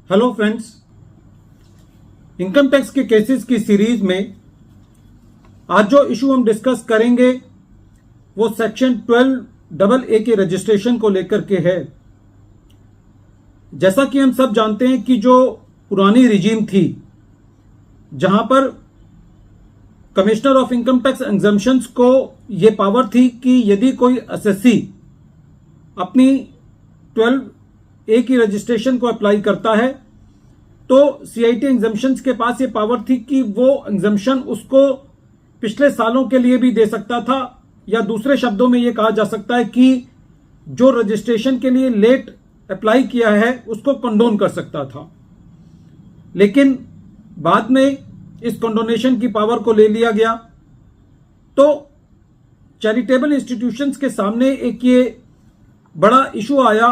Hello friends, income tax के cases की series में आज जो इशू हम डिस्कस करेंगे वो सेक्शन 12AA के रजिस्ट्रेशन को लेकर के है। जैसा कि हम सब जानते हैं कि जो पुरानी रिजीम थी जहां पर commissioner of income tax exemptions को ये पावर थी कि यदि कोई एसएससी अपनी 12A की रजिस्ट्रेशन को अप्लाई करता है तो सीआईटी एग्जम्पशंस के पास ये पावर थी कि वो एग्जम्पशन उसको पिछले सालों के लिए भी दे सकता था, या दूसरे शब्दों में ये कहा जा सकता है कि जो रजिस्ट्रेशन के लिए लेट अप्लाई किया है उसको कंडोन कर सकता था। लेकिन बाद में इस कंडोनेशन की पावर को ले लिया गया तो चैरिटेबल इंस्टीट्यूशंस के सामने एक ये बड़ा इशू आया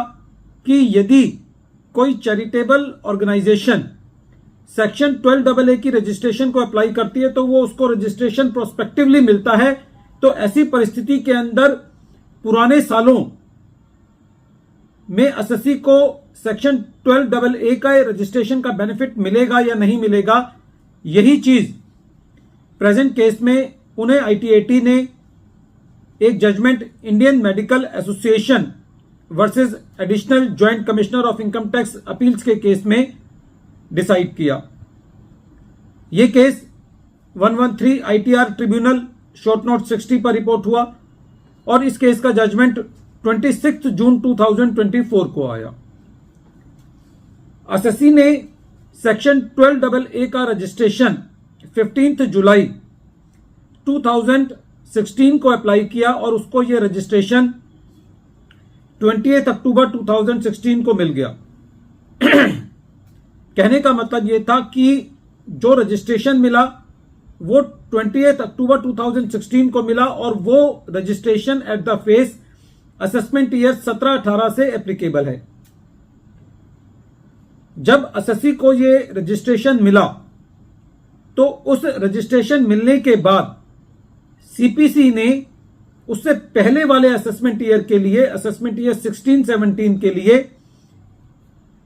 कि यदि कोई चैरिटेबल ऑर्गेनाइजेशन सेक्शन 12AA की रजिस्ट्रेशन को अप्लाई करती है तो वो उसको रजिस्ट्रेशन प्रोस्पेक्टिवली मिलता है। तो ऐसी परिस्थिति के अंदर पुराने सालों में एसएससी को सेक्शन 12AA का रजिस्ट्रेशन का बेनिफिट मिलेगा या नहीं मिलेगा, यही चीज प्रेजेंट केस में पुणे आईटीएटी ने एक judgement Indian medical association versus additional joint commissioner of income tax appeals के केस में डिसाइड किया। यह case 113 ITR tribunal short note 60 पर रिपोर्ट हुआ और इस केस का जजमेंट 26 जून 2024 को आया। एसएससी ने सेक्शन 12AA का रजिस्ट्रेशन 15 जुलाई 2016 को अप्लाई किया और उसको यह रजिस्ट्रेशन 28 अक्टूबर 2016 को मिल गया। कहने का मतलब यह था कि जो रजिस्ट्रेशन मिला वो 28 अक्टूबर 2016 को मिला और वो registration at the face assessment year 17-18 से एप्लीकेबल है। जब एसएससी को ये रजिस्ट्रेशन मिला तो उस रजिस्ट्रेशन मिलने के बाद सीपीसी ने उससे पहले वाले असेसमेंट ईयर के लिए, असेसमेंट ईयर 16-17 के लिए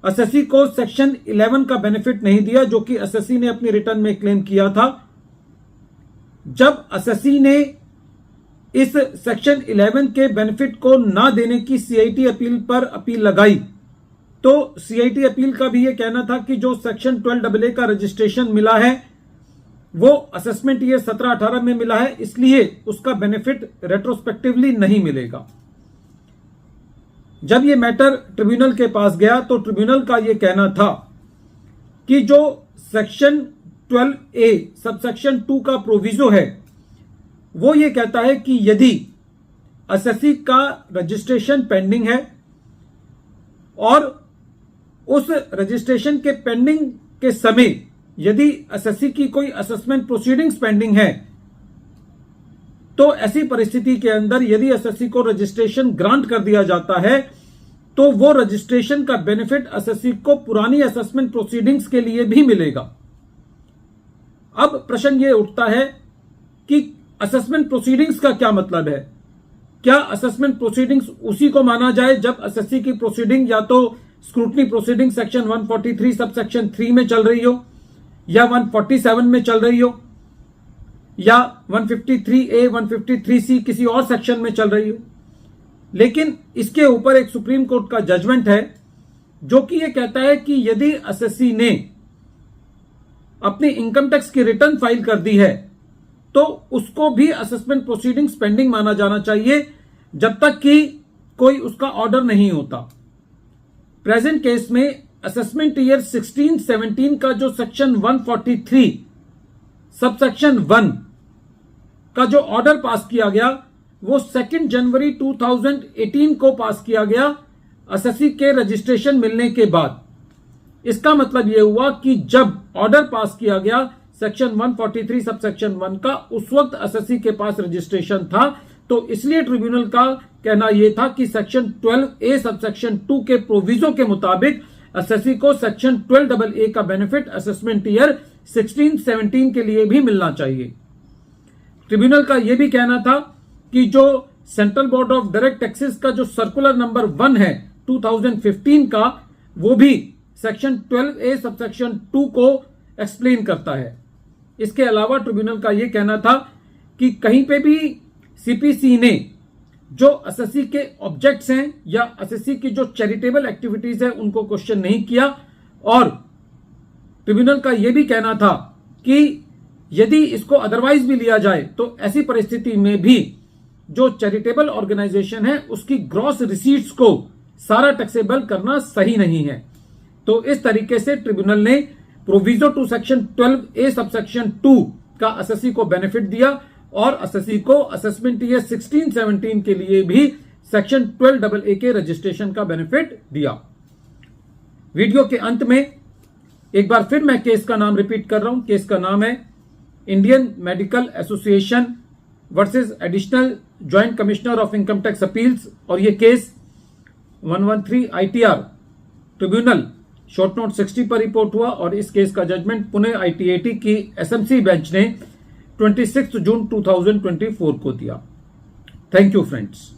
एसएससी को सेक्शन 11 का बेनिफिट नहीं दिया, जो कि एसएससी ने अपनी रिटर्न में क्लेम किया था। जब एसएससी ने इस सेक्शन 11 के बेनिफिट को ना देने की सीआईटी अपील पर अपील लगाई तो सीआईटी अपील का भी यह कहना था कि जो सेक्शन 12AA का रजिस्ट्रेशन मिला है वो असेसमेंट ईयर 17-18 में मिला है, इसलिए उसका बेनिफिट रेट्रोस्पेक्टिवली नहीं मिलेगा। जब ये मैटर ट्रिब्यूनल के पास गया तो ट्रिब्यूनल का यह कहना था कि जो सेक्शन 12A सबसेक्शन 2 का प्रोविजो है वो ये कहता है कि यदि एसएससी का रजिस्ट्रेशन पेंडिंग है और उस रजिस्ट्रेशन के पेंडिंग के समय यदि एसएससी की कोई असेसमेंट प्रोसीडिंग्स पेंडिंग है तो ऐसी परिस्थिति के अंदर यदि एसएससी को रजिस्ट्रेशन ग्रांट कर दिया जाता है तो वो रजिस्ट्रेशन का बेनिफिट एसएससी को पुरानी असेसमेंट प्रोसीडिंग्स के लिए भी मिलेगा। अब प्रश्न ये उठता है कि असेसमेंट प्रोसीडिंग्स का क्या मतलब है? क्या असेसमेंट प्रोसीडिंग्स उसी को माना जाए जब एसएससी की प्रोसीडिंग या तो scrutiny proceeding section 143 sub section 3 में चल रही हो या 147 में चल रही हो या 153A 153C किसी और सेक्शन में चल रही हो? लेकिन इसके ऊपर एक सुप्रीम कोर्ट का जजमेंट है जो कि यह कहता है कि यदि एसएससी ने अपनी इनकम टैक्स की रिटर्न फाइल कर दी है तो उसको भी असेसमेंट प्रोसीडिंग्स पेंडिंग माना जाना चाहिए जब तक कि कोई उसका ऑर्डर नहीं होता। प्रेजेंट केस में असेसमेंट ईयर 16-17 का जो सेक्शन 143 सबसेक्शन 1 का जो ऑर्डर पास किया गया वो 2 जनवरी 2018 को पास किया गया एसएससी के रजिस्ट्रेशन मिलने के बाद। इसका मतलब यह हुआ कि जब ऑर्डर पास किया गया सेक्शन 143 सबसेक्शन 1 का, उस वक्त एसएससी के पास रजिस्ट्रेशन था, तो इसलिए ट्रिब्यूनल का कहना यह था कि सेक्शन 12A सबसेक्शन 2 के प्रोविजो के मुताबिक एसएससी को सेक्शन 12AA का बेनिफिट असेसमेंट ईयर 16-17 के लिए भी मिलना चाहिए। ट्रिब्यूनल का यह भी कहना था कि जो central board of direct taxes का जो सर्कुलर नंबर 1 है 2015 का, वो भी सेक्शन 12A सबसेक्शन 2 को एक्सप्लेन करता है। इसके अलावा ट्रिब्यूनल का यह कहना था कि कहीं पे भी सीपीसी ने जो एसएससी के ऑब्जेक्ट्स हैं या एसएससी की जो चैरिटेबल एक्टिविटीज है उनको क्वेश्चन नहीं किया, और ट्रिब्यूनल का यह भी कहना था कि यदि इसको अदरवाइज भी लिया जाए तो ऐसी परिस्थिति में भी जो चैरिटेबल ऑर्गेनाइजेशन है उसकी ग्रॉस रिसीट्स को सारा टैक्सेबल करना सही नहीं है। तो इस तरीके से ट्रिब्यूनल ने proviso to section 12A subsection 2 का एसएससी को बेनिफिट दिया और एसएससी को असेसमेंट ईयर 16-17 के लिए भी सेक्शन 12AA के रजिस्ट्रेशन का बेनिफिट दिया। वीडियो के अंत में एक बार फिर मैं केस का नाम रिपीट कर रहा हूं। केस का नाम है Indian medical association versus additional joint commissioner of income tax appeals, और यह case 113 ITR tribunal short note 60 पर रिपोर्ट हुआ और इस केस का जजमेंट पुणे ITAT की SMC बेंच ने 26 जून 2024 को दिया। Thank you friends.